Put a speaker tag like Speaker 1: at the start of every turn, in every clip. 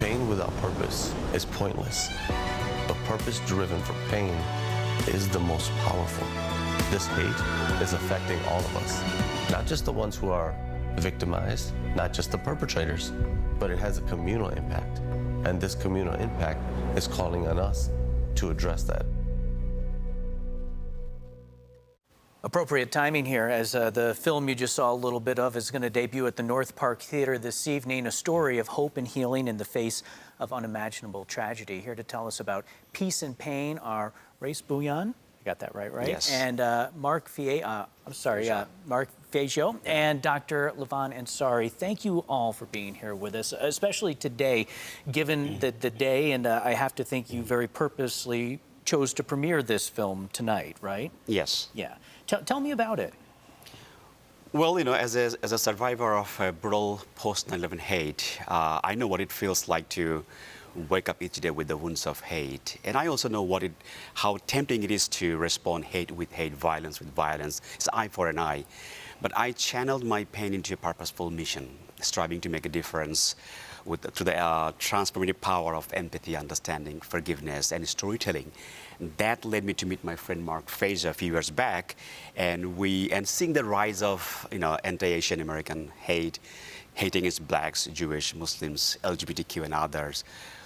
Speaker 1: Pain without purpose is pointless, but purpose driven for pain is the most powerful. This hate is affecting all of us, not just the ones who are victimized, not just the perpetrators, but it has a communal impact. And this communal impact is calling on us to address that.
Speaker 2: Appropriate timing here, as the film you just saw a little bit of is going to debut at the North Park Theater this evening, a story of hope and healing in the face of unimaginable tragedy. Here to tell us about Peace and Pain are Race Bouillon, I got that right?
Speaker 3: Yes.
Speaker 2: And Mark Feggio and Dr. Levon Ansari. Thank you all for being here with us, especially today, given the day, and I have to think you very purposely chose to premiere this film tonight, right?
Speaker 3: Yes.
Speaker 2: Yeah. Tell me about it.
Speaker 3: Well, as a survivor of brutal post-9/11 hate, I know what it feels like to wake up each day with the wounds of hate. And I also know how tempting it is to respond hate with hate, violence with violence. It's eye for an eye. But I channeled my pain into a purposeful mission, striving to make a difference through the transformative power of empathy, understanding, forgiveness, and storytelling. That led me to meet my friend Mark Feggio a few years back, and seeing the rise of anti-Asian American hate, hating against blacks, Jewish, Muslims, LGBTQ, and others.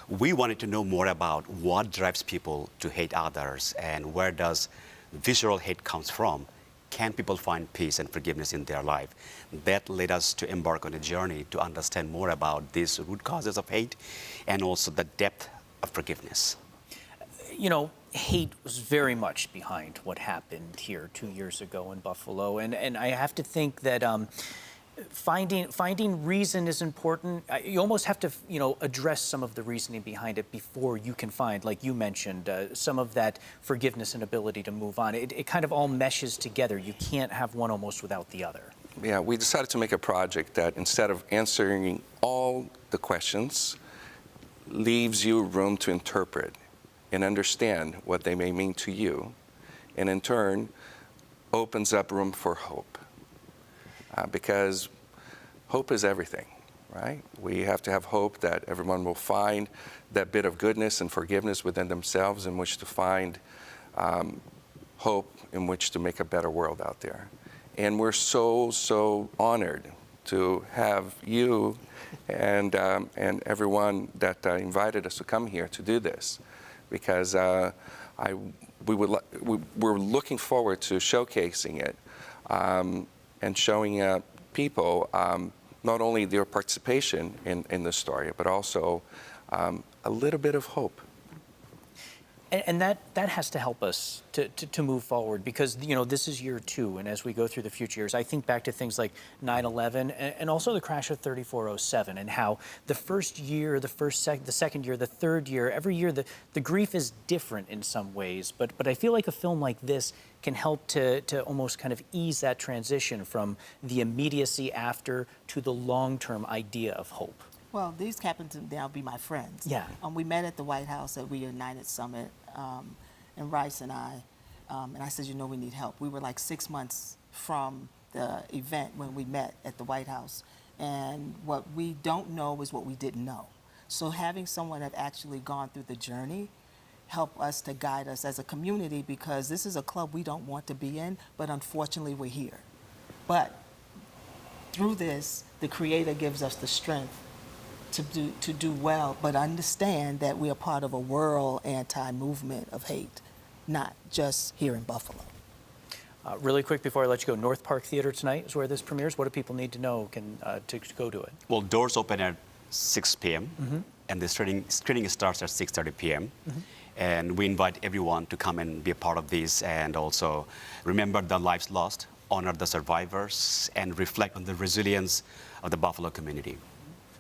Speaker 3: We wanted to know more about what drives people to hate others and where does visceral hate comes from. Can people find peace and forgiveness in their life? That led us to embark on a journey to understand more about these root causes of hate and also the depth of forgiveness.
Speaker 2: Hate was very much behind what happened here 2 years ago in Buffalo, and I have to think that finding reason is important. You almost have to, address some of the reasoning behind it before you can find, like you mentioned, some of that forgiveness and ability to move on. It kind of all meshes together. You can't have one almost without the other.
Speaker 4: Yeah, we decided to make a project that instead of answering all the questions, leaves you room to interpret and understand what they may mean to you, and in turn opens up room for hope. Because hope is everything, right? We have to have hope that everyone will find that bit of goodness and forgiveness within themselves in which to find hope in which to make a better world out there. And we're so honored to have you and everyone that invited us to come here to do this, because we're looking forward to showcasing it and showing people not only their participation in the story, but also a little bit of hope.
Speaker 2: And that has to help us to move forward, because this is year 2, and as we go through the future years, I think back to things like 9/11 and also the crash of 3407, and how the first year, the second year, the third year, every year the grief is different in some ways. But I feel like a film like this can help to almost kind of ease that transition from the immediacy after to the long-term idea of hope.
Speaker 5: Well, these happen to now be my friends.
Speaker 2: Yeah.
Speaker 5: We met at the White House at We United Summit, and Rice and I said, we need help. We were like 6 months from the event when we met at the White House, and what we don't know is what we didn't know. So having someone that actually gone through the journey help us to guide us as a community, because this is a club we don't want to be in, but unfortunately we're here. But through this, the Creator gives us the strength to do well, but understand that we are part of a world anti-movement of hate, not just here in Buffalo.
Speaker 2: Really quick before I let you go, North Park Theater tonight is where this premieres. What do people need to know to go to it?
Speaker 3: Well, doors open at 6 p.m. And the screening starts at 6:30 p.m. And we invite everyone to come and be a part of this, and also remember the lives lost, honor the survivors, and reflect on the resilience of the Buffalo community.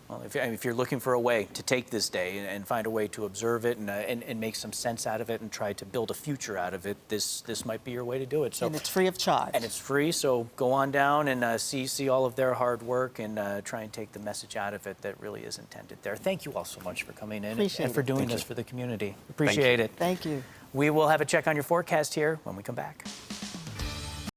Speaker 2: Well, if you're looking for a way to take this day and find a way to observe it and make some sense out of it and try to build a future out of it, this might be your way to do it. So,
Speaker 5: and it's free of charge.
Speaker 2: And it's free, so go on down and see all of their hard work and try and take the message out of it that really is intended there. Thank you all so much for coming in and for doing this for the community. Appreciate it.
Speaker 5: Thank you.
Speaker 2: We will have a check on your forecast here when we come back.